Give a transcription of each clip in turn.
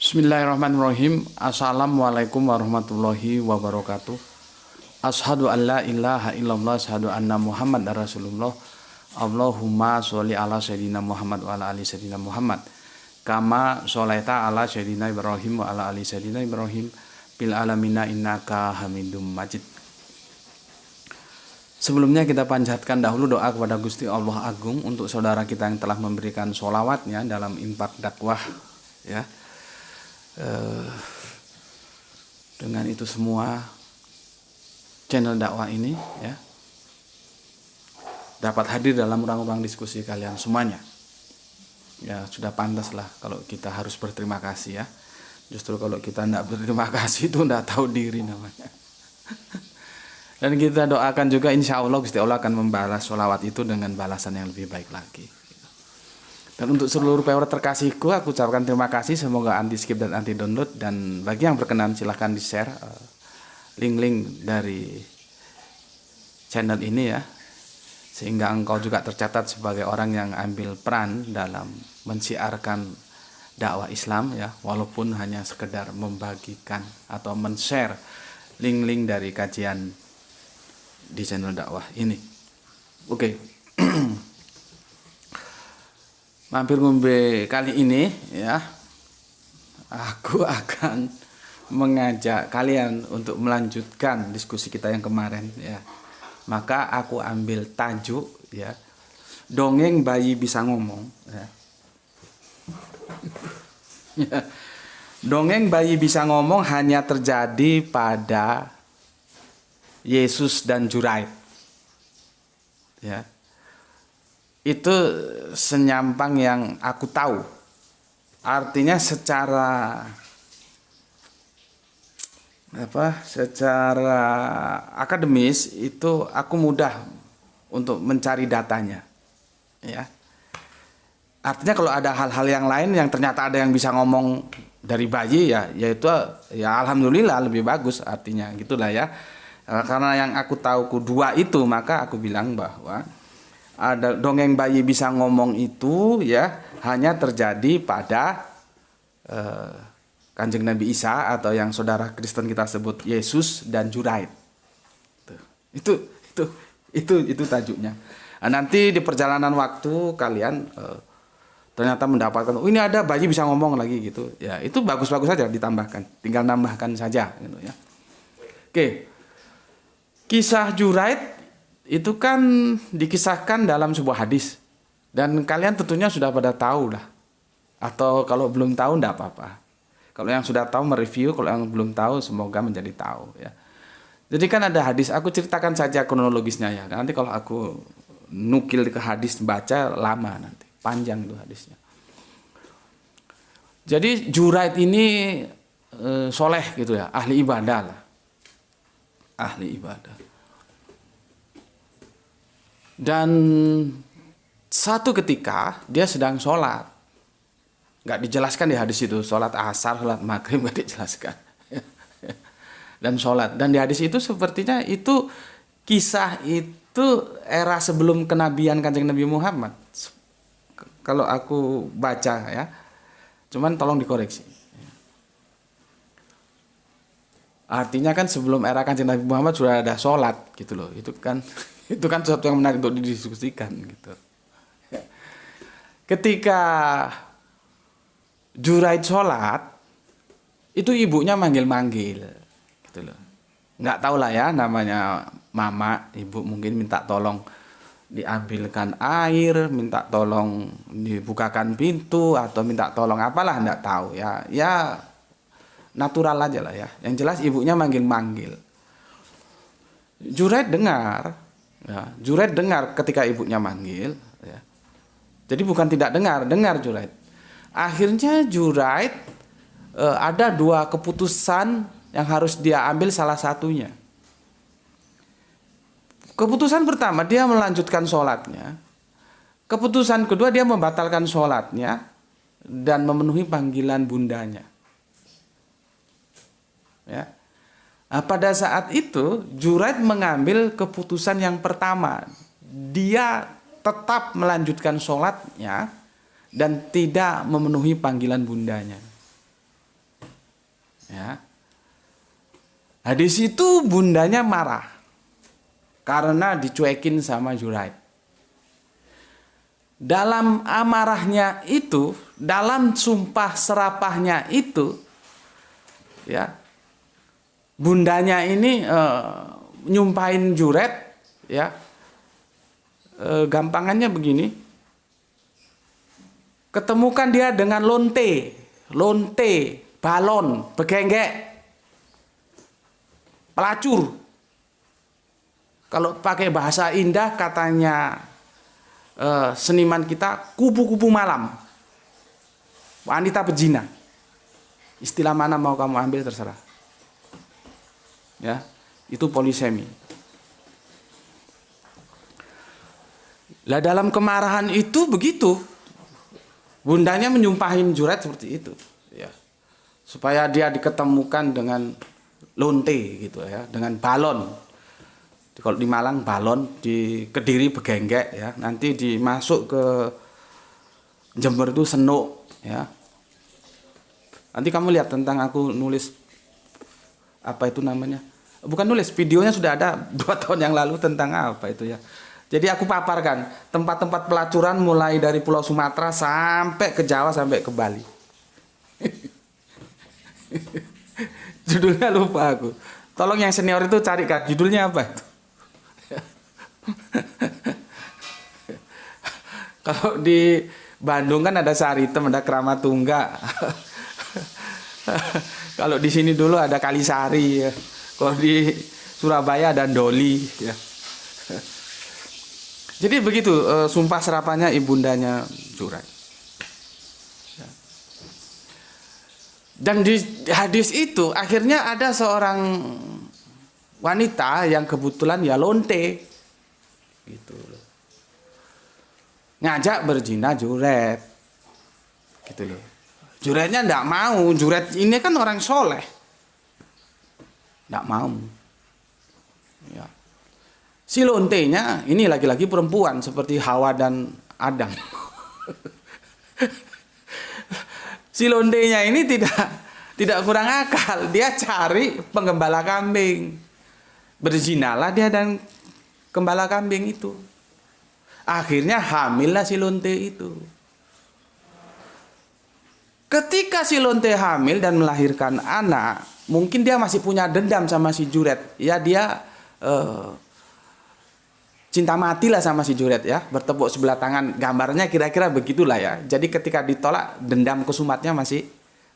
Bismillahirrahmanirrahim. Assalamualaikum warahmatullahi wabarakatuh. Ashadu an la ilaha illallah, ashadu anna Muhammad Rasulullah. Allahumma sholli ala sayyidina Muhammad wa ala ali sayyidina Muhammad. Kama sholaita ala sayyidina Ibrahim wa ala ali sayyidina Ibrahim bil alamina innaka hamidum majid. Sebelumnya kita panjatkan dahulu doa kepada Gusti Allah Agung untuk saudara kita yang telah memberikan sholawatnya dalam infak dakwah, ya. Dengan itu semua channel dakwah ini, ya, dapat hadir dalam ruang-ruang diskusi kalian semuanya. Ya, sudah pantas lah kalau kita harus berterima kasih, ya. Justru kalau kita tidak berterima kasih itu tidak tahu diri namanya. Dan kita doakan juga insya Allah Gusti Allah akan membalas sholawat itu dengan balasan yang lebih baik lagi. Dan untuk seluruh viewer terkasihku, aku ucapkan terima kasih. Semoga anti skip dan anti download. Dan bagi yang berkenan silahkan di share link-link dari channel ini, ya, sehingga engkau juga tercatat sebagai orang yang ambil peran dalam mensiarkan dakwah Islam, ya, walaupun hanya sekedar membagikan atau men-share link-link dari kajian di channel dakwah ini. Oke. Mampir ngombe kali ini, ya, aku akan mengajak kalian untuk melanjutkan diskusi kita yang kemarin, ya. Maka aku ambil tajuk, ya, dongeng bayi bisa ngomong, ya. Ya. Dongeng bayi bisa ngomong hanya terjadi pada Yesus dan Juraid, ya. Itu senyampang yang aku tahu. Artinya secara akademis itu aku mudah untuk mencari datanya, ya. Artinya kalau ada hal-hal yang lain yang ternyata ada yang bisa ngomong dari bayi, ya, yaitu ya alhamdulillah lebih bagus, artinya gitulah, ya. Karena yang aku tahu kedua itu, maka aku bilang bahwa ada dongeng bayi bisa ngomong itu, ya, hanya terjadi pada Kanjeng Nabi Isa atau yang saudara Kristen kita sebut Yesus dan Juraid. Itu tajuknya. Nah, nanti di perjalanan waktu kalian ternyata mendapatkan, oh, ini ada bayi bisa ngomong lagi gitu. Ya, itu bagus-bagus saja ditambahkan. Tinggal nambahkan saja gitu, ya. Oke. Kisah Juraid itu kan dikisahkan dalam sebuah hadis, dan kalian tentunya sudah pada tahu lah, atau kalau belum tahu tidak apa-apa. Kalau yang sudah tahu mereview, kalau yang belum tahu semoga menjadi tahu, ya. Jadi kan ada hadis, aku ceritakan saja kronologisnya, ya. Nanti kalau aku nukil ke hadis baca lama, nanti panjang tuh hadisnya. Jadi Juraid ini soleh gitu, ya, ahli ibadah lah, ahli ibadah. Dan satu ketika dia sedang sholat, nggak dijelaskan di hadis itu, sholat asar, sholat maghrib nggak dijelaskan, dan sholat. Dan di hadis itu sepertinya itu kisah itu era sebelum kenabian Kanjeng Nabi Muhammad, kalau aku baca, ya. Cuman tolong dikoreksi. Artinya kan sebelum era Kanjeng Nabi Muhammad sudah ada sholat gitu loh. Itu kan sesuatu yang menarik untuk didiskusikan gitu. Ketika Juraid sholat, itu ibunya manggil-manggil gitu loh. Nggak tahu lah, ya, namanya mama, ibu mungkin minta tolong diambilkan air, minta tolong dibukakan pintu, atau minta tolong apalah, nggak tahu, ya. Ya natural aja lah, ya. Yang jelas ibunya manggil-manggil. Juraid dengar, ya. Juraid dengar ketika ibunya manggil, ya. Jadi bukan tidak dengar Juraid. Akhirnya Juraid ada dua keputusan yang harus dia ambil, salah satunya. Keputusan pertama, dia melanjutkan sholatnya. Keputusan kedua, dia membatalkan sholatnya dan memenuhi panggilan bundanya, ya. Nah, pada saat itu Juraid mengambil keputusan yang pertama. Dia tetap melanjutkan sholatnya dan tidak memenuhi panggilan bundanya. Ya. Nah, di situ bundanya marah karena dicuekin sama Jurait. Dalam amarahnya itu, dalam sumpah serapahnya itu, ya, bundanya ini nyumpahin Jurait, ya, gampangannya begini, ketemukan dia dengan lonte, balon, begenggek, pelacur. Kalau pakai bahasa indah katanya seniman kita, kupu-kupu malam, wanita pezina. Istilah mana mau kamu ambil terserah. Ya, itu polisemi. Lah dalam kemarahan itu begitu, bundanya menyumpahin Jurait seperti itu, ya, supaya dia diketemukan dengan lonte gitu ya, dengan balon. Kalau di Malang balon, di Kediri begenggek ya, nanti dimasuk ke Jember itu senuk ya. Nanti kamu lihat tentang aku nulis apa itu namanya? Bukan nulis, videonya sudah ada 2 tahun yang lalu tentang apa itu ya. Jadi aku paparkan tempat-tempat pelacuran mulai dari Pulau Sumatera sampai ke Jawa sampai ke Bali. Judulnya lupa aku. Tolong yang senior itu carikan judulnya apa itu. Kalau di Bandung kan ada Saritem, ada Kramatungga. Kalau di sini dulu ada Kalisari ya. Kalau di Surabaya ada Doli ya. Jadi begitu sumpah serapannya ibundanya Jurait. Dan di hadis itu akhirnya ada seorang wanita yang kebetulan ya lonte gitu loh. Ngajak berzina Jurait. Gitu loh. Juraitnya enggak mau. Jurait ini kan orang soleh. Enggak mau. Ya. Si lontenya ini laki-laki perempuan seperti Hawa dan Adam. Si lontenya ini tidak kurang akal. Dia cari penggembala kambing. Berzinalah dia dan gembala kambing itu. Akhirnya hamillah si lonte itu. Ketika si lonte hamil dan melahirkan anak, mungkin dia masih punya dendam sama si Jurait. Ya dia cinta mati lah sama si Jurait ya, bertepuk sebelah tangan, gambarnya kira-kira begitulah ya. Jadi ketika ditolak, dendam kesumatnya masih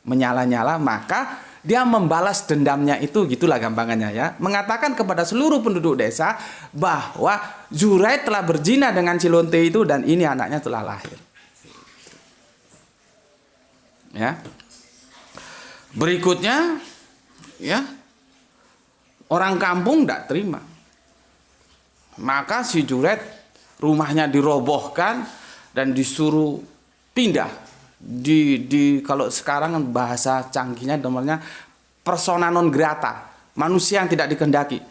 menyala-nyala, maka dia membalas dendamnya itu, gitulah gampangannya ya. Mengatakan kepada seluruh penduduk desa bahwa Jurait telah berzina dengan si lonte itu dan ini anaknya telah lahir. Ya. Berikutnya ya, orang kampung tidak terima. Maka si Jurait rumahnya dirobohkan dan disuruh pindah di kalau sekarang bahasa canggihnya namanya persona non grata, manusia yang tidak dikehendaki,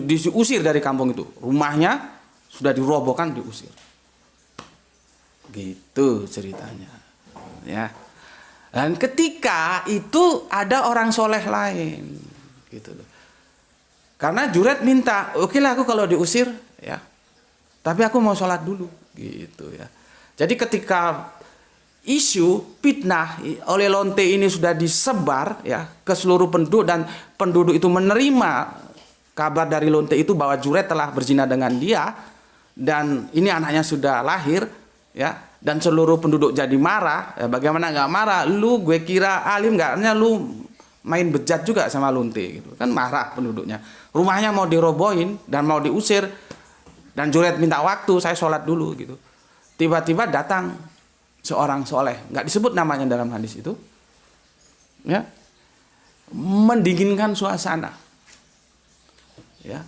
diusir dari kampung itu. Rumahnya sudah dirobohkan, diusir. Gitu ceritanya. Ya. Dan ketika itu ada orang soleh lain, gitu loh. Karena Jurait minta, oke lah aku kalau diusir ya, tapi aku mau sholat dulu gitu ya. Jadi ketika isu fitnah oleh lonte ini sudah disebar ya ke seluruh penduduk dan penduduk itu menerima kabar dari lonte itu bahwa Jurait telah berzina dengan dia dan ini anaknya sudah lahir ya, dan seluruh penduduk jadi marah. Ya, bagaimana nggak marah? Lu gue kira alim nggak? Lu main bejat juga sama lonte gitu kan, marah penduduknya. Rumahnya mau dirobohin dan mau diusir dan Jurait minta waktu, saya sholat dulu gitu. Tiba-tiba datang seorang soleh, nggak disebut namanya dalam hadis itu ya, mendinginkan suasana ya.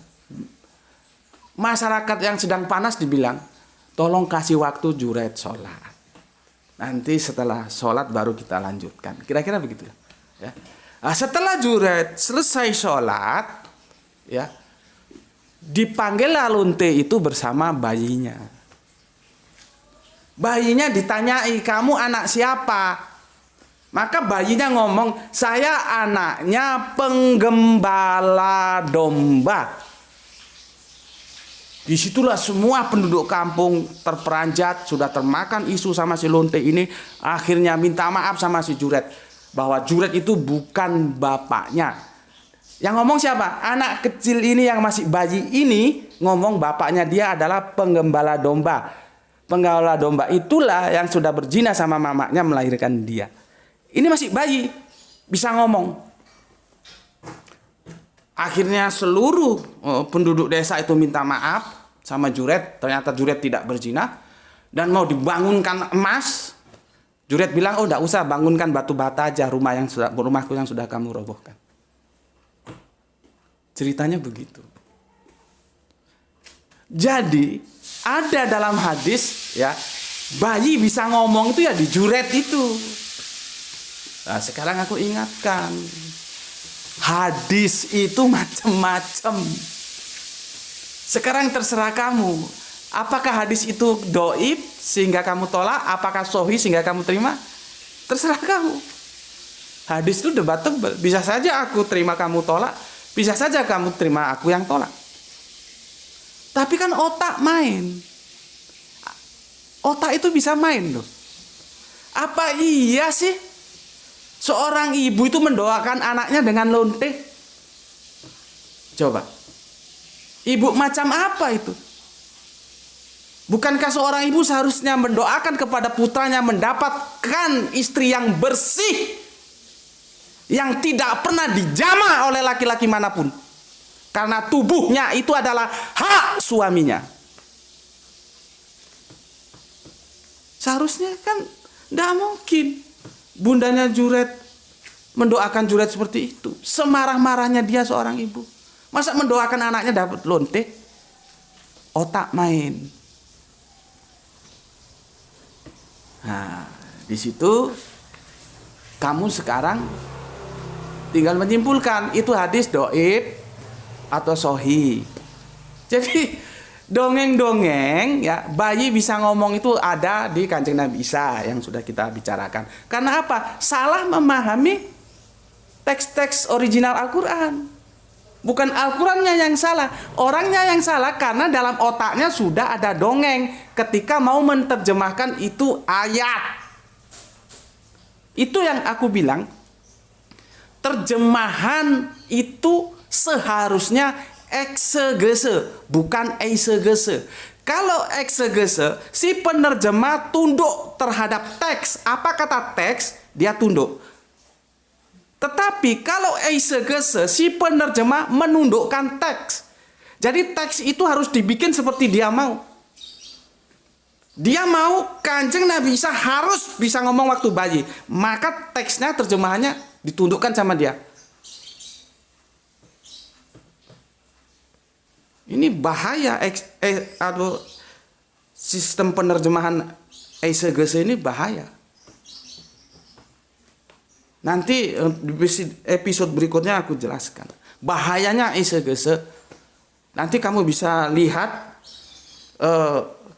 Masyarakat yang sedang panas dibilang, tolong kasih waktu Jurait sholat, nanti setelah sholat baru kita lanjutkan, kira-kira begitu ya. Nah, setelah Jurait selesai sholat, ya, dipanggillah lonte itu bersama bayinya. Bayinya ditanyai, kamu anak siapa? Maka bayinya ngomong, saya anaknya penggembala domba. Disitulah semua penduduk kampung terperanjat, sudah termakan isu sama si lonte ini. Akhirnya minta maaf sama si Juret, bahwa Juret itu bukan bapaknya. Yang ngomong siapa? Anak kecil ini yang masih bayi ini ngomong bapaknya dia adalah penggembala domba. Penggembala domba itulah yang sudah berzina sama mamanya melahirkan dia. Ini masih bayi, bisa ngomong. Akhirnya seluruh penduduk desa itu minta maaf sama Juret. Ternyata Juret tidak berzina. Dan mau dibangunkan emas. Juret bilang, oh enggak usah, bangunkan batu bata aja rumahku yang sudah kamu robohkan. Ceritanya begitu. Jadi ada dalam hadis ya, bayi bisa ngomong itu ya di Juret itu. Nah, sekarang aku ingatkan, hadis itu macam-macam. Sekarang terserah kamu. Apakah hadis itu doib sehingga kamu tolak? Apakah sahih sehingga kamu terima? Terserah kamu. Hadis itu debatable. Bisa saja aku terima kamu tolak. Bisa saja kamu terima aku yang tolak. Tapi kan otak main. Otak itu bisa main loh. Apa iya sih seorang ibu itu mendoakan anaknya dengan lonte? Coba. Ibu macam apa itu? Bukankah seorang ibu seharusnya mendoakan kepada putranya mendapatkan istri yang bersih, yang tidak pernah dijamah oleh laki-laki manapun? Karena tubuhnya itu adalah hak suaminya. Seharusnya kan tidak mungkin bundanya Juret mendoakan Juret seperti itu. Semarah-marahnya dia seorang ibu. Masa mendoakan anaknya dapat lonte? Otak main. Nah, di situ kamu sekarang tinggal menyimpulkan itu hadis doib atau sahih. Jadi dongeng-dongeng ya, bayi bisa ngomong itu ada di Kanjeng Nabi Isa yang sudah kita bicarakan. Karena apa? Salah memahami teks-teks original Al-Quran. Bukan Al-Qurannya yang salah, orangnya yang salah karena dalam otaknya sudah ada dongeng ketika mau menerjemahkan itu ayat. Itu yang aku bilang, terjemahan itu seharusnya eksegese, bukan eisegese. Kalau eksegese, si penerjemah tunduk terhadap teks. Apa kata teks? Dia tunduk. Tetapi kalau eisegese, si penerjemah menundukkan teks. Jadi teks itu harus dibikin seperti dia mau. Dia mau Kanjeng Nabi Isa harus bisa ngomong waktu bayi. Maka teksnya, terjemahannya ditundukkan sama dia. Ini bahaya. Sistem penerjemahan eisegese ini bahaya. Nanti episode berikutnya aku jelaskan bahayanya eisegese. Nanti kamu bisa lihat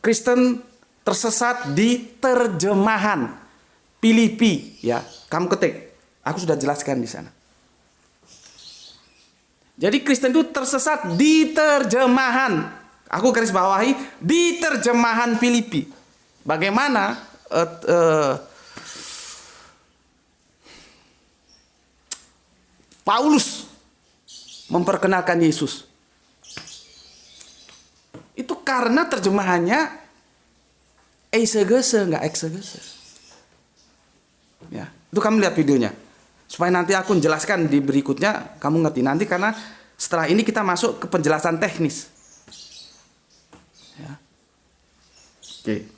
Kristen tersesat di terjemahan Filipi ya. Kamu ketik, aku sudah jelaskan di sana. Jadi Kristen itu tersesat di terjemahan. Aku garis bawahi di terjemahan Filipi. Bagaimana Paulus memperkenalkan Yesus? Itu karena terjemahannya eisegese, nggak eksegese. Ya, itu kamu lihat videonya. Supaya nanti aku jelaskan di berikutnya, kamu ngerti nanti, karena setelah ini kita masuk ke penjelasan teknis. Ya. Oke.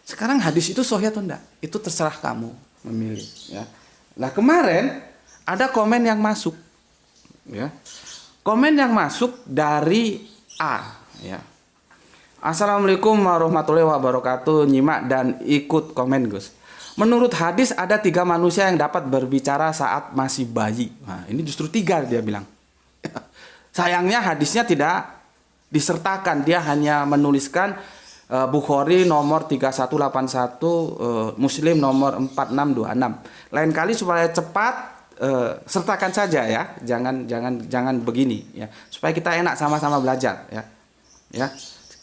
Sekarang hadis itu sahih atau enggak? Itu terserah kamu memilih. Ya. Nah kemarin ada komen yang masuk, ya. Komen yang masuk dari A, ya. Assalamualaikum warahmatullahi wabarakatuh. Nyimak dan ikut komen Gus. Menurut hadis ada 3 manusia yang dapat berbicara saat masih bayi. Nah, ini justru 3 dia bilang. Sayangnya hadisnya tidak disertakan, dia hanya menuliskan Bukhari nomor 3181, Muslim nomor 4626. Lain kali supaya cepat sertakan saja ya. Jangan begini ya. Supaya kita enak sama-sama belajar ya. Ya.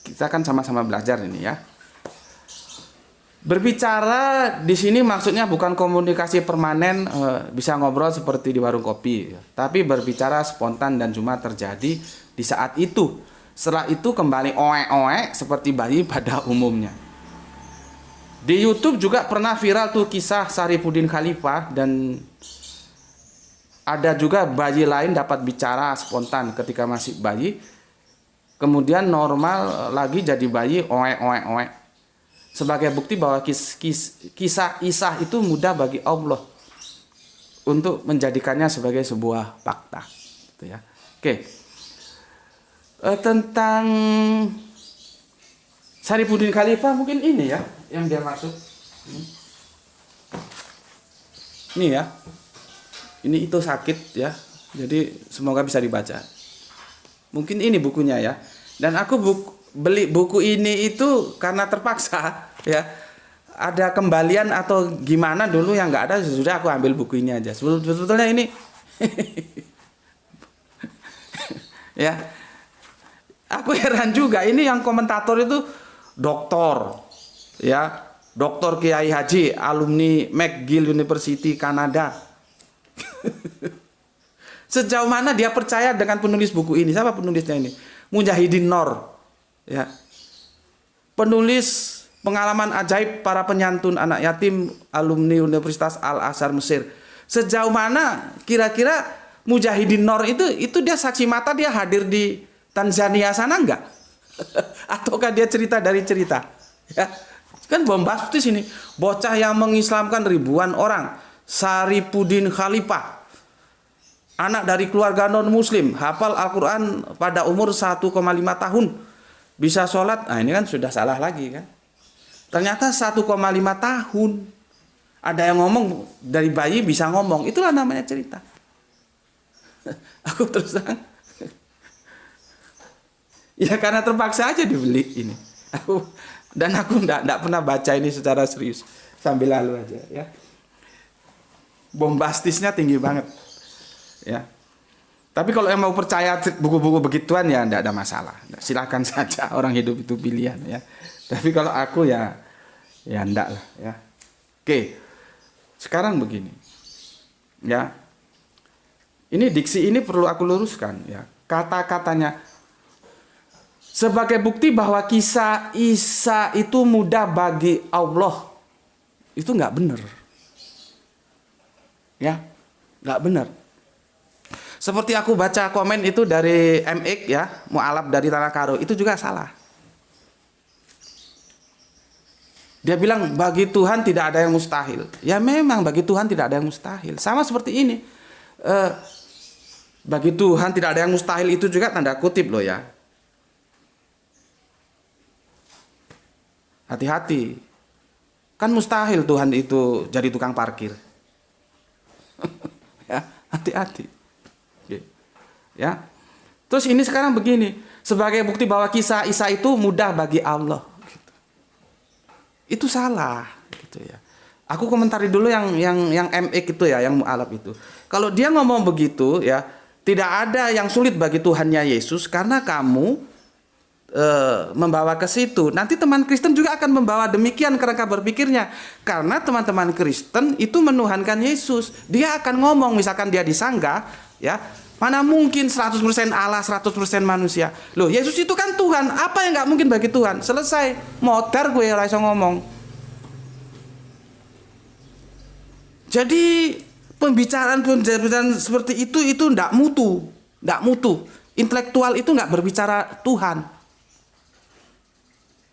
Kita kan sama-sama belajar ini ya. Berbicara di sini maksudnya bukan komunikasi permanen, bisa ngobrol seperti di warung kopi, tapi berbicara spontan dan cuma terjadi di saat itu. Setelah itu kembali oek-oek seperti bayi pada umumnya. Di YouTube juga pernah viral tuh kisah Syarifuddin Khalifah, dan ada juga bayi lain dapat bicara spontan ketika masih bayi, kemudian normal lagi jadi bayi oek-oek. Sebagai bukti bahwa kisah Isa itu mudah bagi Allah untuk menjadikannya sebagai sebuah fakta, gitu ya. Oke. Tentang Syarifuddin Khalifah mungkin ini ya yang dia maksud. Ini ya. Ini itu sakit ya. Jadi semoga bisa dibaca. Mungkin ini bukunya ya. Dan aku beli buku ini itu karena terpaksa ya, ada kembalian atau gimana dulu yang nggak ada, sudah aku ambil buku ini aja. Sebetulnya ini ya, aku heran juga ini yang komentator itu doktor ya, doktor Kiai Haji, alumni McGill University Kanada. Sejauh mana dia percaya dengan penulis buku ini? Siapa penulisnya ini? Mujahidin Nor ya, penulis pengalaman ajaib para penyantun anak yatim, alumni Universitas Al Azhar Mesir. Sejauh mana kira-kira Mujahidin Nor itu dia saksi mata, dia hadir di Tanzania sana enggak? Ataukah dia cerita dari cerita? Ya, kan bombastis ini, bocah yang mengislamkan ribuan orang, Syarifuddin Khalifah, anak dari keluarga non muslim, hafal Al-Quran pada umur 1,5 tahun. Bisa sholat, nah ini kan sudah salah lagi kan. Ternyata 1,5 tahun. Ada yang ngomong dari bayi bisa ngomong. Itulah namanya cerita. Aku terus terang. Ya karena terpaksa aja dibeli ini. Aku enggak pernah baca ini secara serius. Sambil lalu aja ya. Bombastisnya tinggi banget. Ya. Tapi kalau yang mau percaya buku-buku begituan ya enggak ada masalah. Silakan saja, orang hidup itu pilihan ya. Tapi kalau aku ya enggak lah ya. Oke. Sekarang begini. Ya. Ini diksi ini perlu aku luruskan ya. Kata-katanya sebagai bukti bahwa kisah Isa itu mudah bagi Allah. Itu enggak benar. Ya. Enggak benar. Seperti aku baca komen itu dari MX ya, mu'alaf dari Tanah Karo, itu juga salah. Dia bilang bagi Tuhan tidak ada yang mustahil. Ya memang bagi Tuhan tidak ada yang mustahil. Sama seperti ini. Bagi Tuhan tidak ada yang mustahil itu juga tanda kutip loh ya. Hati-hati. Kan mustahil Tuhan itu jadi tukang parkir. Ya, hati-hati. Ya. Terus ini sekarang begini, sebagai bukti bahwa kisah Isa itu mudah bagi Allah. Gitu. Itu salah, gitu ya. Aku komentari dulu yang MX itu ya, yang mu'alaf itu. Kalau dia ngomong begitu ya, tidak ada yang sulit bagi Tuhannya Yesus karena kamu membawa ke situ. Nanti teman Kristen juga akan membawa demikian kerangka berpikirnya. Karena teman-teman Kristen itu menuhankan Yesus. Dia akan ngomong, misalkan dia disanggah, ya, mana mungkin 100% Allah, 100% manusia. Loh, Yesus itu kan Tuhan. Apa yang nggak mungkin bagi Tuhan? Selesai. Modar gue langsung ngomong. Jadi pembicaraan seperti itu nggak mutu. Nggak mutu. Intelektual itu nggak berbicara Tuhan.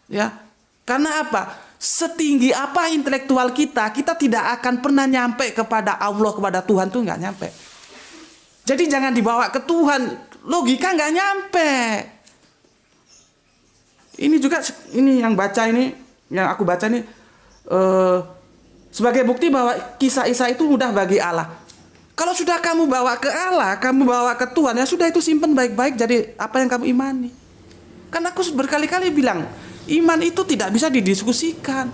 Ya, karena apa? Setinggi apa intelektual kita tidak akan pernah nyampe kepada Allah, kepada Tuhan tuh nggak nyampe. Jadi jangan dibawa ke Tuhan, logika nggak nyampe. Ini juga ini yang baca ini, yang aku baca ini sebagai bukti bahwa kisah Isa itu mudah bagi Allah. Kalau sudah kamu bawa ke Allah, kamu bawa ke Tuhan, ya sudah itu simpen baik-baik jadi apa yang kamu imani. Kan aku berkali-kali bilang, Iman itu tidak bisa didiskusikan.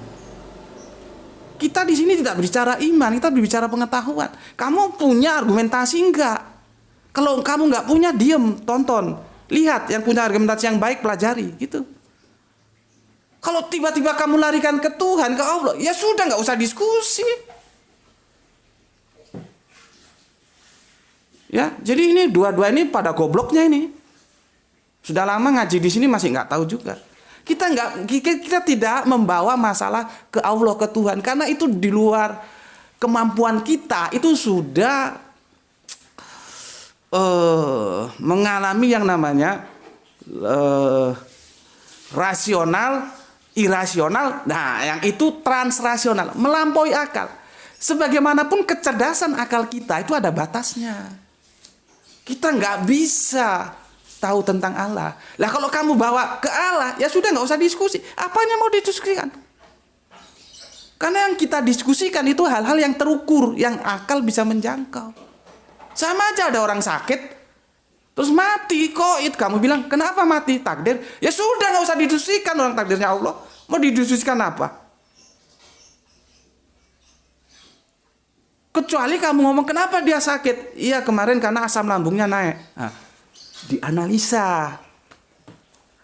Kita di sini tidak berbicara iman, kita berbicara pengetahuan. Kamu punya argumentasi enggak? Kalau kamu enggak punya, diem, tonton. Lihat yang punya argumentasi yang baik, pelajari, gitu. Kalau tiba-tiba kamu larikan ke Tuhan, ke Allah, ya sudah, enggak usah diskusi. Ya, jadi ini dua-dua ini pada gobloknya ini. Sudah lama ngaji di sini masih enggak tahu juga. Kita tidak membawa masalah ke Allah, ke Tuhan, karena itu di luar kemampuan kita. Itu sudah mengalami yang namanya rasional, irasional. Nah, yang itu transrasional, melampaui akal. Sebagaimanapun kecerdasan akal kita itu ada batasnya. Kita nggak bisa tahu tentang Allah. Lah kalau kamu bawa ke Allah, ya sudah, nggak usah diskusi. Apanya mau didiskusikan? Karena yang kita diskusikan itu hal-hal yang terukur, yang akal bisa menjangkau. Sama aja ada orang sakit, terus mati, koit. Kamu bilang, kenapa mati? Takdir. Ya sudah, nggak usah didiskusikan orang takdirnya Allah. Mau didiskusikan apa? Kecuali kamu ngomong, kenapa dia sakit? Iya, kemarin karena asam lambungnya naik. Nah, dianalisa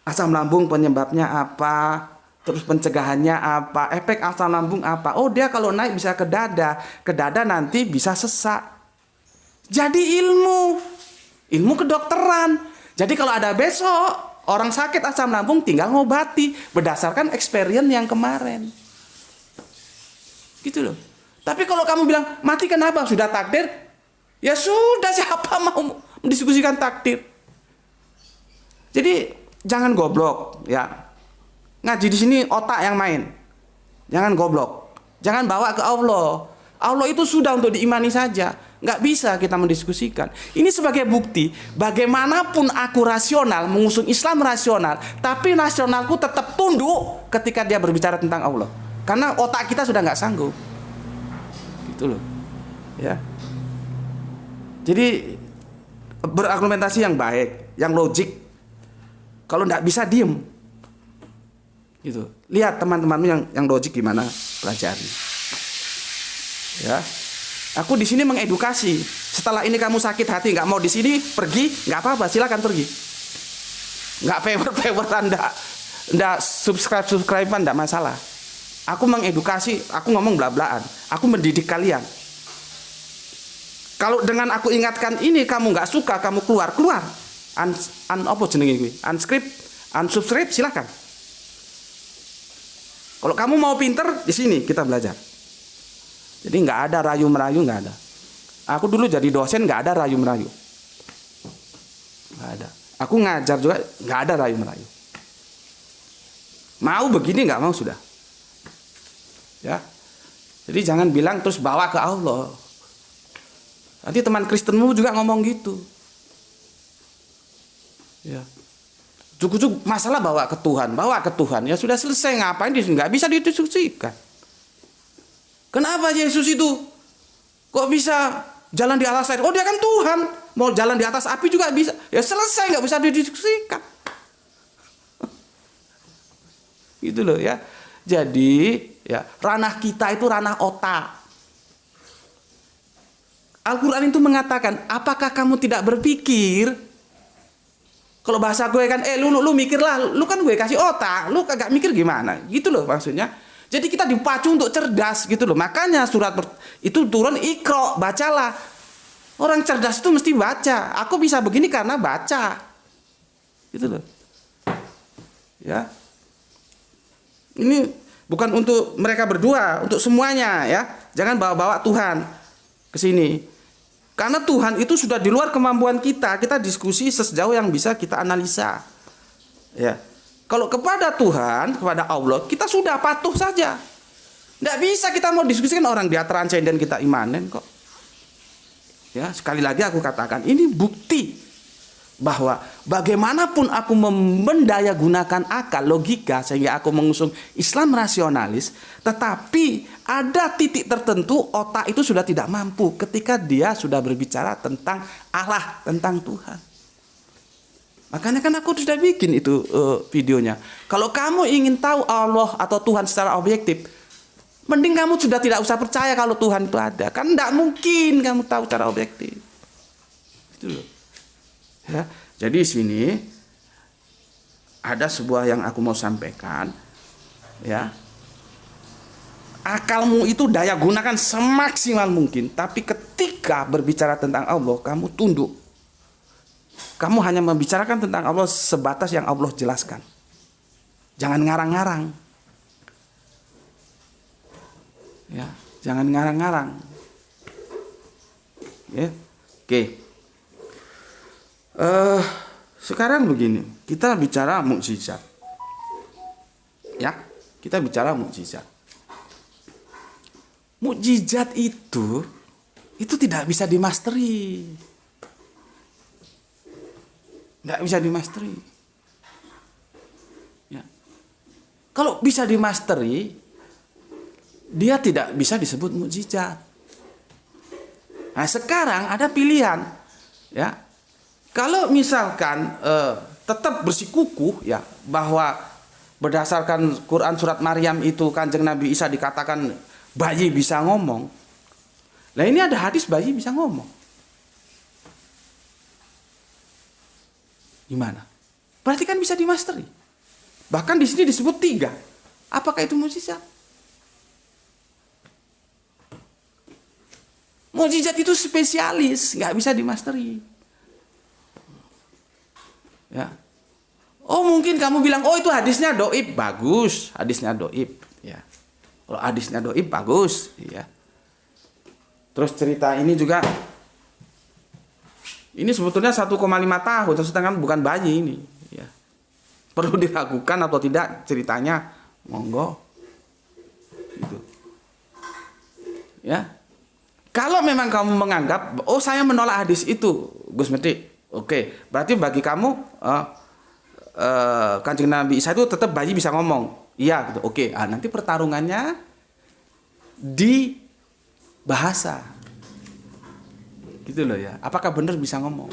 asam lambung penyebabnya apa, terus pencegahannya apa, efek asam lambung apa. Oh, dia kalau naik bisa ke dada nanti bisa sesak. Jadi ilmu kedokteran. Jadi kalau ada besok orang sakit asam lambung, tinggal ngobati berdasarkan experience yang kemarin, gitu loh. Tapi kalau kamu bilang mati kenapa, sudah takdir, ya sudah, siapa mau mendiskusikan takdir? Jadi jangan goblok ya. Ngaji di sini otak yang main. Jangan goblok. Jangan bawa ke Allah. Allah itu sudah untuk diimani saja. Nggak bisa kita mendiskusikan. Ini sebagai bukti bagaimanapun aku rasional, mengusung Islam rasional, tapi rasionalku tetap tunduk ketika dia berbicara tentang Allah. Karena otak kita sudah nggak sanggup. Gitu loh. Ya. Jadi berargumentasi yang baik, yang logik. Kalau nggak bisa, diem. Gitu. Lihat teman-temanmu yang logik gimana, pelajari. Ya. Aku di sini mengedukasi. Setelah ini kamu sakit hati, nggak mau di sini, pergi, nggak apa-apa, silakan pergi. Nggak favor-favoran, nggak subscribe-an, nggak masalah. Aku mengedukasi, aku ngomong bla-blaan. Aku mendidik kalian. Kalau dengan aku ingatkan ini kamu nggak suka, kamu keluar. Apa jenenge gue? Unsubscribe, silakan. Kalau kamu mau pinter, di sini kita belajar. Jadi nggak ada rayu-merayu, nggak ada. Aku dulu jadi dosen nggak ada rayu-merayu. Nggak ada. Aku ngajar juga nggak ada rayu-merayu. Mau begini nggak mau sudah. Ya. Jadi jangan bilang terus bawa ke Allah. Nanti teman Kristenmu juga ngomong gitu. Ya. Cukup masalah bawa ke Tuhan, ya sudah selesai, ngapain nggak bisa didiskusikan. Kenapa Yesus itu kok bisa jalan di atas air? Oh, dia kan Tuhan, mau jalan di atas api juga bisa. Ya selesai, nggak bisa didiskusikan. Gitu loh ya. Jadi ya, ranah kita itu ranah otak. Al-Quran itu mengatakan, apakah kamu tidak berpikir? Kalau bahasa gue kan, lu mikirlah, lu kan gue kasih otak, lu kagak mikir gimana? Gitu loh maksudnya. Jadi kita dipacu untuk cerdas gitu loh. Makanya surat itu turun, Iqra, bacalah. Orang cerdas itu mesti baca. Aku bisa begini karena baca. Gitu loh. Ya. Ini bukan untuk mereka berdua, untuk semuanya ya. Jangan bawa-bawa Tuhan ke sini. Karena Tuhan itu sudah di luar kemampuan kita. Kita diskusi sejauh yang bisa kita analisa. Ya. Kalau kepada Tuhan, kepada Allah, kita sudah patuh saja. Nggak bisa kita mau diskusikan orang dia transenden, kita imanen kok. Ya, sekali lagi aku katakan, ini bukti bahwa bagaimanapun aku mendaya gunakan akal, logika, sehingga aku mengusung Islam rasionalis, tetapi ada titik tertentu otak itu sudah tidak mampu ketika dia sudah berbicara tentang Allah, tentang Tuhan. Makanya kan aku sudah bikin itu videonya. Kalau kamu ingin tahu Allah atau Tuhan secara objektif, mending kamu sudah tidak usah percaya kalau Tuhan itu ada. Kan tidak mungkin kamu tahu secara objektif. Itu loh. Ya, jadi di sini ada sebuah yang aku mau sampaikan, ya. Akalmu itu daya gunakan semaksimal mungkin, tapi ketika berbicara tentang Allah, kamu tunduk. Kamu hanya membicarakan tentang Allah sebatas yang Allah jelaskan. Jangan ngarang-ngarang. Ya, jangan ngarang-ngarang. Ya. Oke. Sekarang begini, kita bicara mukjizat. Ya, kita bicara mukjizat. Mukjizat itu tidak bisa dimasteri. Tidak bisa dimasteri. Ya. Kalau bisa dimasteri, dia tidak bisa disebut mukjizat. Nah, sekarang ada pilihan, ya. Kalau misalkan tetap bersikukuh, ya, bahwa berdasarkan Quran surat Maryam itu Kanjeng Nabi Isa dikatakan bayi bisa ngomong. Nah, ini ada hadis bayi bisa ngomong. Gimana? Berarti kan bisa dimasteri. Bahkan di sini disebut 3. Apakah itu mukjizat? Mukjizat itu spesialis, nggak bisa dimasteri. Ya. Oh, mungkin kamu bilang, oh itu hadisnya doib, bagus, hadisnya doib. Ya. Kalau hadisnya doib bagus, ya. Terus cerita ini juga. Ini sebetulnya 1,5 tahun, sedangkan bukan bayi ini. Ya. Perlu diragukan atau tidak ceritanya, monggo. Gitu. Ya. Kalau memang kamu menganggap, oh saya menolak hadis itu, Gus Meti, oke, berarti bagi kamu Kanjeng Nabi Isa itu tetap bayi bisa ngomong, iya, gitu. Oke. Nanti pertarungannya di bahasa. Gitu loh ya. Apakah benar bisa ngomong?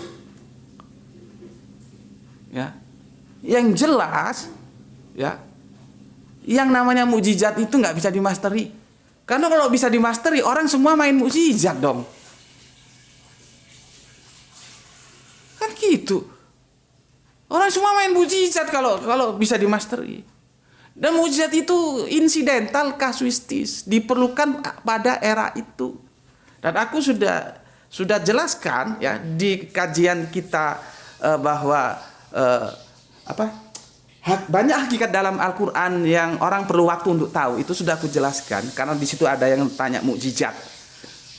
Ya. Yang jelas, ya. Yang namanya mukjizat itu nggak bisa dimasteri. Karena kalau bisa dimasteri, orang semua main mukjizat dong. Kan gitu. Orang semua main mukjizat kalau bisa dimasteri. Dan mukjizat itu insidental, kasuistis, diperlukan pada era itu. Dan aku sudah jelaskan ya di kajian kita bahwa banyak hakikat dalam Al-Quran yang orang perlu waktu untuk tahu. Itu sudah aku jelaskan karena di situ ada yang tanya mukjizat.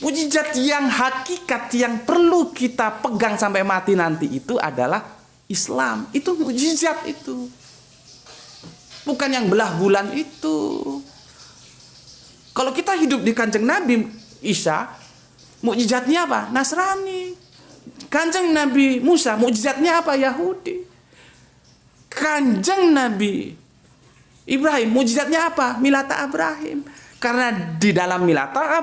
Mukjizat yang hakikat yang perlu kita pegang sampai mati nanti itu adalah Islam. Itu mukjizat itu. Bukan yang belah bulan itu. Kalau kita hidup di Kanjeng Nabi Isa, mukjizatnya apa? Nasrani. Kanjeng Nabi Musa, mukjizatnya apa? Yahudi. Kanjeng Nabi Ibrahim, mukjizatnya apa? Milata Abraham. Karena di dalam milata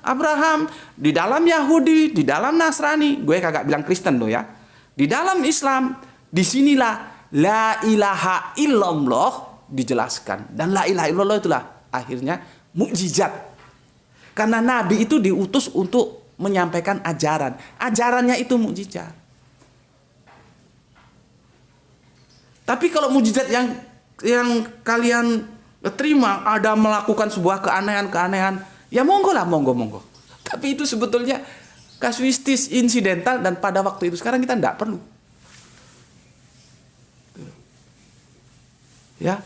Abraham, di dalam Yahudi, di dalam Nasrani, gue kagak bilang Kristen loh ya. Di dalam Islam, disinilah la ilaha illallah dijelaskan. Dan la ilaha illallah itulah akhirnya mukjizat. Karena Nabi itu diutus untuk menyampaikan ajaran. Ajarannya itu mukjizat. Tapi kalau mukjizat yang kalian terima ada melakukan sebuah keanehan-keanehan, ya monggo lah, monggo. Tapi itu sebetulnya kasuistis, insidental, dan pada waktu itu sekarang kita tidak perlu. Ya.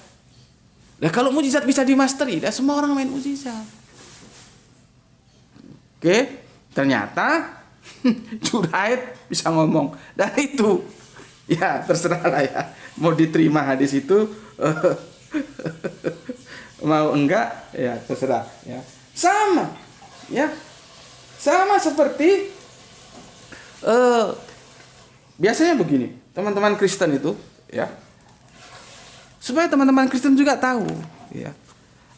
Nah, kalau mukjizat bisa dimasteri, ya semua orang main mukjizat. Oke, ternyata Juraid bisa ngomong. Dan itu ya terserah lah ya, mau diterima hadis itu mau enggak ya terserah ya. Sama ya, sama seperti biasanya begini, teman-teman Kristen itu ya, supaya teman-teman Kristen juga tahu ya,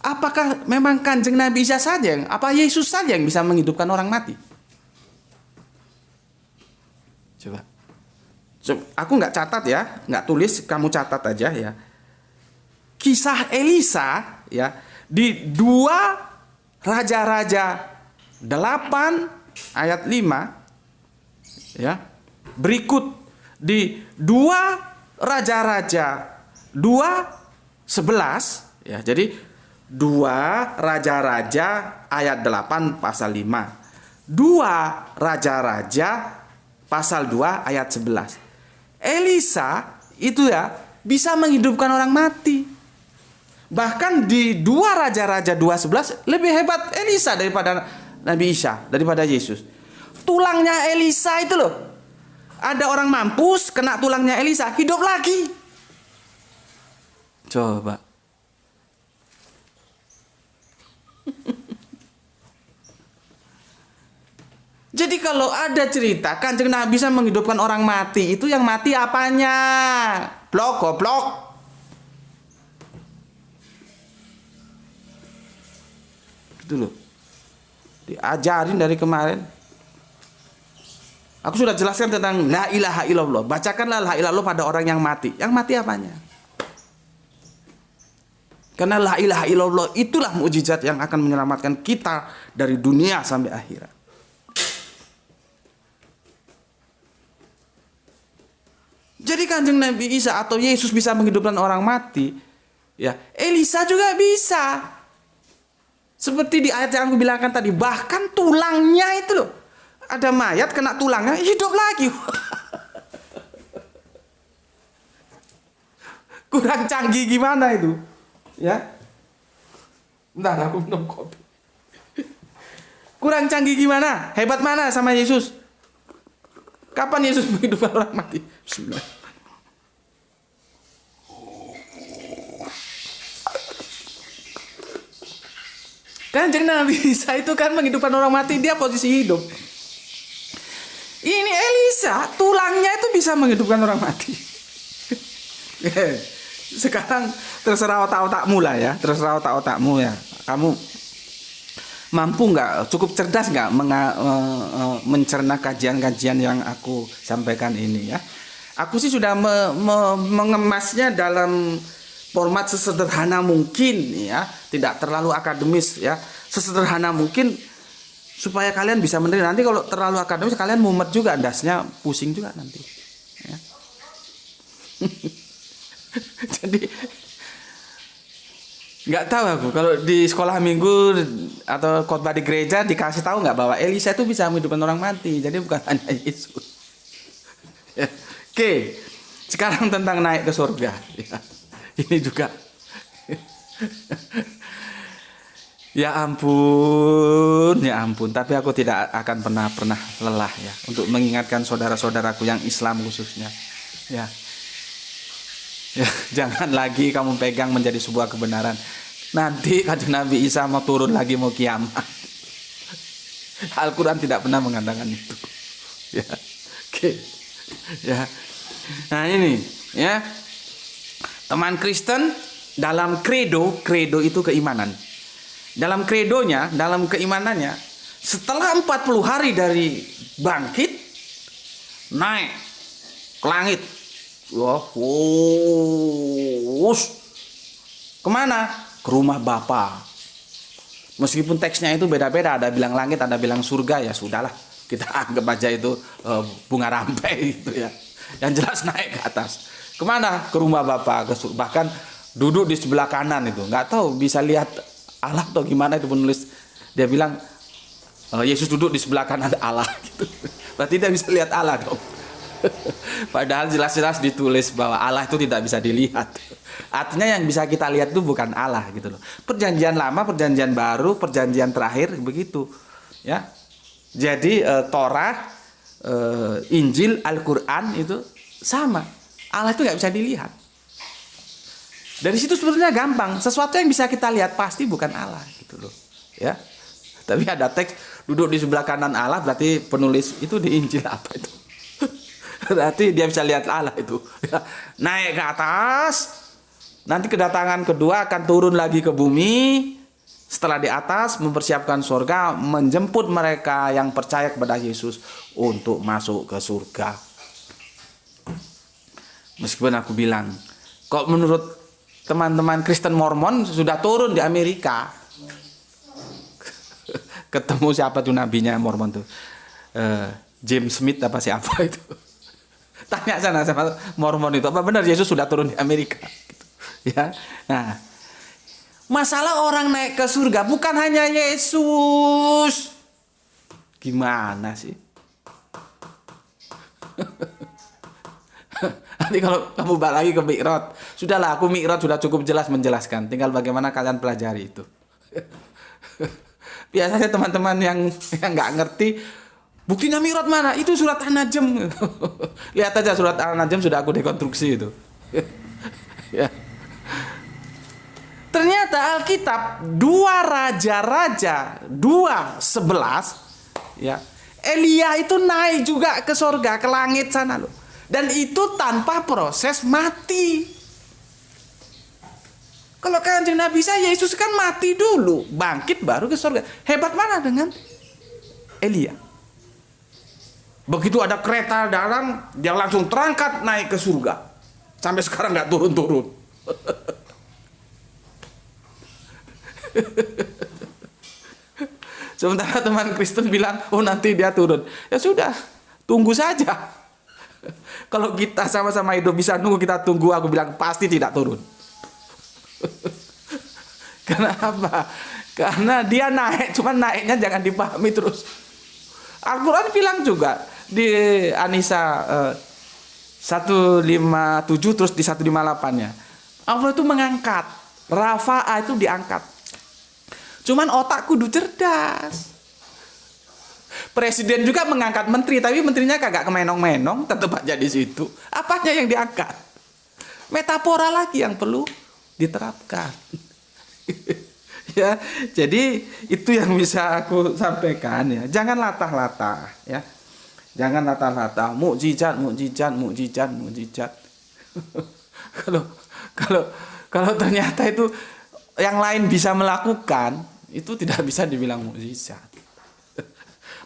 apakah memang Kanjeng Nabi Isa saja apa Yesus saja yang bisa menghidupkan orang mati? Coba. Aku nggak catat ya, nggak tulis, kamu catat aja ya. Kisah Elisa ya di 2 Raja-Raja 8 ayat 5 ya. Berikut di 2 Raja-Raja 2:11 ya. Jadi 2 Raja-Raja ayat 8 pasal 5. 2 Raja-Raja pasal 2 ayat 11. Elisa itu ya bisa menghidupkan orang mati. Bahkan di 2 Raja-Raja 2:11 lebih hebat Elisa daripada Nabi Isa, daripada Yesus. Tulangnya Elisa itu loh. Ada orang mampus kena tulangnya Elisa, hidup lagi. Coba. Jadi kalau ada cerita Kanjeng Nabi bisa menghidupkan orang mati, itu yang mati apanya? Blok, goblok. Gitu loh. Diajarin dari kemarin. Aku sudah jelaskan tentang la ilaha illallah. Bacakanlah la ilaha illallah pada orang yang mati. Yang mati apanya? Karena la ilaha illallah itulah mukjizat yang akan menyelamatkan kita dari dunia sampai akhirat. Jadi Kanjeng Nabi Isa atau Yesus bisa menghidupkan orang mati, ya Elisa juga bisa. Seperti di ayat yang aku bilangkan tadi, bahkan tulangnya itu loh, ada mayat kena tulangnya hidup lagi. Kurang canggih gimana itu? Ya, bentar aku minum kopi. Kurang canggih gimana? Hebat mana sama Yesus? Kapan Yesus menghidupkan orang mati? Bismillah. Kanjeng Nabi Isa itu kan menghidupkan orang mati, dia posisi hidup. Ini Elisa, tulangnya itu bisa menghidupkan orang mati. Sekarang terserah otak-otakmu lah ya, terserah otak-otakmu ya. Kamu mampu nggak, cukup cerdas nggak mencerna kajian-kajian yang aku sampaikan ini ya. Aku sih sudah mengemasnya dalam format sesederhana mungkin ya, tidak terlalu akademis ya, sesederhana mungkin supaya kalian bisa menerima. Nanti kalau terlalu akademis kalian mumet juga, dasnya pusing juga nanti ya. Jadi nggak tahu aku kalau di sekolah minggu atau khotbah di gereja dikasih tahu nggak bahwa Elisa itu bisa menghidupkan orang mati, jadi bukan hanya Yesus ya. Oke, sekarang tentang naik ke surga ya. Ini juga ya ampun, tapi aku tidak akan pernah lelah ya untuk mengingatkan saudara-saudaraku yang Islam khususnya ya. Ya, jangan lagi kamu pegang menjadi sebuah kebenaran. Nanti Kanjeng Nabi Isa mau turun lagi, mau kiamat. Al-Quran tidak pernah mengatakan itu. Ya, oke. Ya, nah ini ya. Teman Kristen dalam credo itu keimanan. Dalam credonya, dalam keimanannya, setelah 40 hari dari bangkit, naik ke langit. Wah, kemana? Ke rumah Bapa. Meskipun teksnya itu beda-beda, ada bilang langit, ada bilang surga, ya sudahlah, kita anggap aja itu bunga rampai gitu ya. Yang jelas naik ke atas. Kemana? Ke rumah Bapa, bahkan duduk di sebelah kanan itu. Nggak tahu bisa lihat Allah atau gimana itu penulis. Dia bilang Yesus duduk di sebelah kanan Allah gitu. Berarti dia bisa lihat Allah dong. Padahal jelas-jelas ditulis bahwa Allah itu tidak bisa dilihat. Artinya yang bisa kita lihat itu bukan Allah gitu loh. Perjanjian lama, perjanjian baru, perjanjian terakhir begitu ya. Jadi Torah, Injil, Al-Quran itu sama. Allah itu nggak bisa dilihat. Dari situ sebetulnya gampang. Sesuatu yang bisa kita lihat pasti bukan Allah gitu loh ya. Tapi ada teks duduk di sebelah kanan Allah, berarti penulis itu di Injil apa itu? Berarti dia bisa lihat Allah itu ya. Naik ke atas, nanti kedatangan kedua akan turun lagi ke bumi. Setelah di atas mempersiapkan surga, menjemput mereka yang percaya kepada Yesus untuk masuk ke surga. Meskipun aku bilang, kok menurut teman-teman Kristen Mormon sudah turun di Amerika. Ketemu siapa tuh nabinya Mormon tuh? James Smith apa siapa itu? Tanya sana sama Mormon itu, apa benar Yesus sudah turun di Amerika? Gitu. Ya, nah, masalah orang naik ke surga bukan hanya Yesus. Gimana sih? Nanti kalau kamu balik lagi ke Mi'raj, sudahlah aku Mi'raj sudah cukup jelas menjelaskan. Tinggal bagaimana kalian pelajari itu. Biasanya teman-teman yang nggak ngerti, buktinya Mi'raj mana? Itu surat An-Najm. Lihat aja surat An-Najm sudah aku dekonstruksi itu. Ya. Ternyata Alkitab 2 Raja-Raja 2:11 ya. Elia itu naik juga ke surga, ke langit sana loh. Dan itu tanpa proses mati. Kalau Kanjeng Nabi saya Yesus kan mati dulu, bangkit baru ke surga. Hebat mana dengan Elia? Begitu ada kereta dalam, dia langsung terangkat naik ke surga. Sampai sekarang nggak turun-turun. Sementara teman Kristen bilang, oh nanti dia turun. Ya sudah, tunggu saja. Kalau kita sama-sama hidup bisa nunggu, kita tunggu. Aku bilang pasti tidak turun. Kenapa? Karena dia naik, cuman naiknya jangan dipahami terus. Al-Quran bilang juga di An-Nisa 157 terus di 158-nya. Allah itu mengangkat, Rafa'a itu diangkat. Cuman otak kudu cerdas. Presiden juga mengangkat menteri, tapi menterinya kagak kemenong-menong, tetap aja di situ. Apanya yang diangkat? Metafora lagi yang perlu diterapkan. Ya, jadi itu yang bisa aku sampaikan ya. Jangan latah-latah ya. Jangan latah-latah, mukjizat. Kalau ternyata itu yang lain bisa melakukan, itu tidak bisa dibilang mukjizat.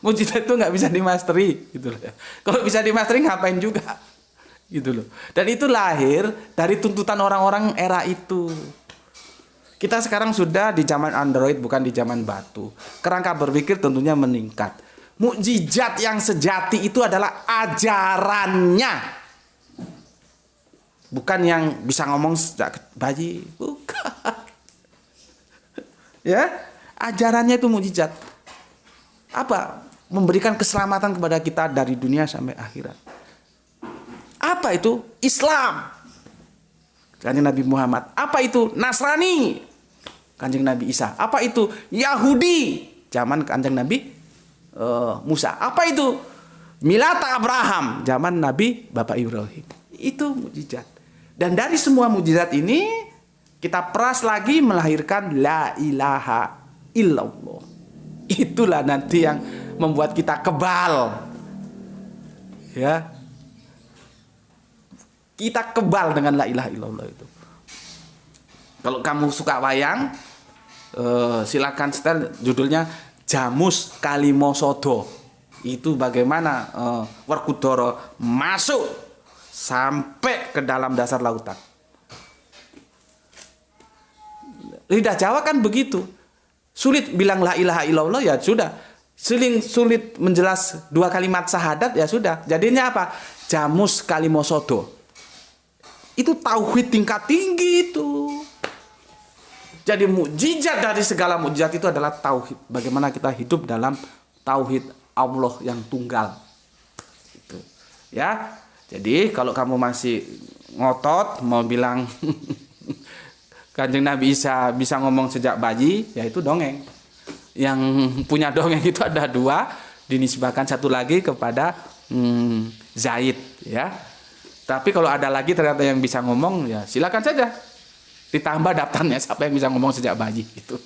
Mukjizat itu nggak bisa dimasteri gitu loh ya. Kalau bisa dimasteri ngapain juga? Gitu loh. Dan itu lahir dari tuntutan orang-orang era itu. Kita sekarang sudah di zaman Android, bukan di zaman batu. Kerangka berpikir tentunya meningkat. Mukjizat yang sejati itu adalah ajarannya. Bukan yang bisa ngomong sejak bayi. Bukan. Ya, ajarannya itu mukjizat. Apa? Memberikan keselamatan kepada kita dari dunia sampai akhirat. Apa itu? Islam. Kanjeng Nabi Muhammad. Apa itu? Nasrani. Kanjeng Nabi Isa. Apa itu? Yahudi. Zaman Kanjeng Nabi Musa. Apa itu? Milata Abraham. Zaman Nabi Bapak Ibrahim. Itu mukjizat. Dan dari semua mukjizat ini kita peras lagi melahirkan la ilaha illallah. Itulah nanti yang membuat kita kebal. Ya. Kita kebal dengan la ilaha illallah itu. Kalau kamu suka wayang, silakan setel judulnya Jamus Kalimosodo. Itu bagaimana Werkudara masuk sampai ke dalam dasar lautan. Lidah Jawa kan begitu. Sulit bilang la ilaha illallah ya sudah. Sulit menjelas 2 kalimat syahadat ya sudah. Jadinya apa? Jamus Kalimosodo. Itu tauhid tingkat tinggi itu. Jadi mukjizat dari segala mukjizat itu adalah tauhid. Bagaimana kita hidup dalam tauhid Allah yang tunggal. Itu. Ya. Jadi kalau kamu masih ngotot mau bilang Kanjeng Nabi Isa bisa ngomong sejak bayi, ya itu dongeng. Yang punya dongeng itu ada 2, dinisbahkan satu lagi kepada Zaid ya. Tapi kalau ada lagi ternyata yang bisa ngomong, ya silakan saja. Ditambah daftarnya siapa yang bisa ngomong sejak bayi gitu.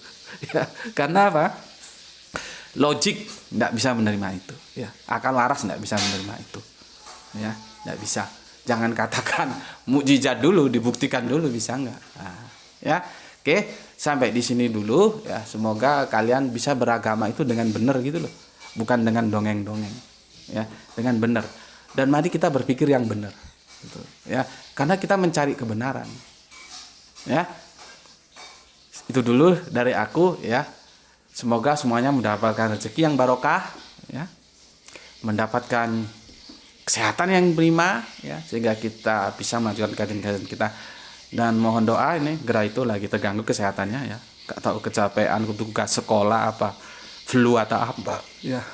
Ya, karena apa? Logik tidak bisa menerima itu. Ya, akal waras tidak bisa menerima itu. Ya, tidak bisa. Jangan katakan mukjizat dulu, dibuktikan dulu, bisa nggak? Nah, ya, oke, sampai di sini dulu. Ya, semoga kalian bisa beragama itu dengan benar gitu loh, bukan dengan dongeng-dongeng. Ya, dengan benar. Dan mari kita berpikir yang benar. gitu. Ya, karena kita mencari kebenaran. Ya. Itu dulu dari aku ya. Semoga semuanya mendapatkan rezeki yang barokah ya. Mendapatkan kesehatan yang prima ya, sehingga kita bisa melanjutkan kajian kita. Dan mohon doa, ini Gra itu lagi terganggu kesehatannya ya. Gak tahu kecapean, tugas sekolah apa, flu atau apa ya.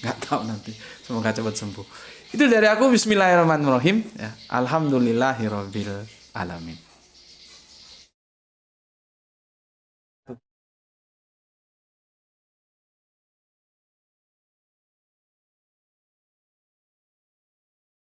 Gak tahu nanti. Semoga cepat sembuh. Itu dari aku. Bismillahirrahmanirrahim ya. Alhamdulillahirabbil alamin.